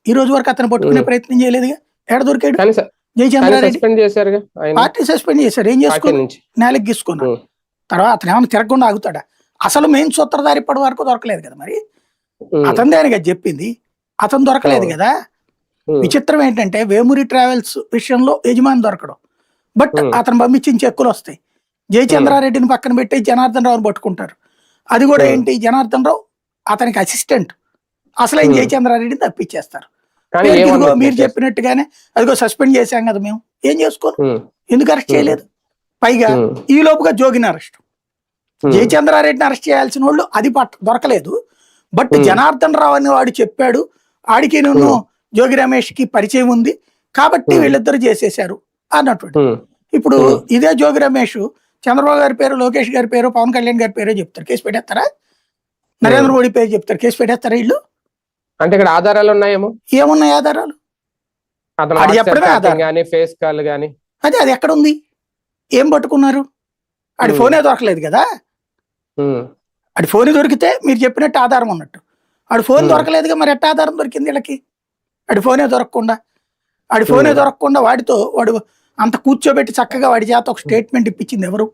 ఈ రోజు వరకు అతను పట్టుకునే ప్రయత్నం చేయలేదుగా. ఎక్కడ దొరికాడు కానీ స- కానీ జయచంద్రారెడ్డి? సస్పెండ్ చేశారుగా ఆయన పార్టీ సస్పెండ్ చేశారు. ఏం పార్టీ చేసుకోను, నుంచి. నేలకి గీసుకున్నాను. తర్వాత అతను ఏమైనా తిరగకుండా ఆగుతాడా? అసలు మెయిన్ సూత్రధారి ఇప్పటి వరకు దొరకలేదు కదా. మరి అతనిదే అని కదా చెప్పింది, అతను దొరకలేదు కదా. విచిత్రం ఏంటంటే వేమూరి ట్రావెల్స్ విషయంలో యజమాని దొరకడం, బట్ అతను పంపించిన చెక్కులు వస్తాయి. జయచంద్రారెడ్డిని పక్కన పెట్టి జనార్దన్ రావుని పట్టుకుంటారు. అది కూడా ఏంటి, జనార్దన్ రావు అతనికి అసిస్టెంట్, అసలైన జయచంద్రారెడ్డిని తప్పించేస్తారు. కానీ పేరుకి ఇదిగో ఏమన్నట్టు మీరు చేశారు? చెప్పినట్టుగానే అదిగో సస్పెండ్ చేశాం కదా మేము, ఏం చేసుకోను, ఉమ్, ఎందుకు అరెస్ట్ చేయలేదు? పైగా ఈ లోపుగా జోగిని అరెస్ట్, జయచంద్రారెడ్డిని అరెస్ట్ చేయాల్సిన వాళ్ళు అది దొరకలేదు. బట్ జనార్దన్ రావు అని వాడు చెప్పాడు, ఆడికి నేను జోగి రమేష్ కి పరిచయం ఉంది కాబట్టి వీళ్ళిద్దరు చేసేశారు అన్నట్టు. ఇప్పుడు ఇదే జోగి రమేష్ చంద్రబాబు గారి పేరు, లోకేష్ గారి పేరు, పవన్ కళ్యాణ్ గారి పేరు చెప్తారు, కేసు పెట్టేస్తారా? నరేంద్ర మోడీ పేరు చెప్తారు, కేసు పెట్టేస్తారా వీళ్ళు? అంటే ఇక్కడ ఆధారాలు ఉన్నాయేమో, ఏమున్నాయి ఆధారాలు? అతను అది చెప్పడమే WhatsApp ఆధారం. chatting గానీ ఫేస్ కాల్ గానీ. అదే అది ఎక్కడ ఉంది? ఏం పట్టుకున్నారు? ఆడి ఫోనే దొరకలేదు కదా. ఆడి ఫోన్ దొరికితే మీరు చెప్పినట్టు ఆధారం ఉన్నట్టు, ఆడి ఫోన్ దొరకలేదుగా, మరి ఎట్ట ఆధారం దొరికింది వీళ్ళకి? ఆడి ఫోనే దొరకకుండా వాడితో వాడు అంత కూర్చోబెట్టి చక్కగా వాడి చేత ఒక స్టేట్మెంట్ ఇప్పించింది ఎవరు?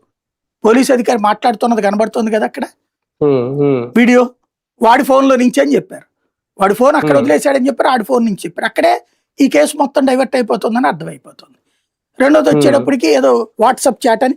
పోలీసు అధికారి మాట్లాడుతున్నది కనబడుతుంది కదా అక్కడ వీడియో, వాడి ఫోన్లో నుంచి అని చెప్పారు. వాడి ఫోన్ అక్కడ వదిలేశాడని చెప్పారు, ఆడి ఫోన్ నుంచి చెప్పారు. అక్కడే ఈ కేసు మొత్తం డైవర్ట్ అయిపోతుందని అర్థమైపోతుంది. రెండోది వచ్చేటప్పటికి ఏదో వాట్సాప్ చాట్ అని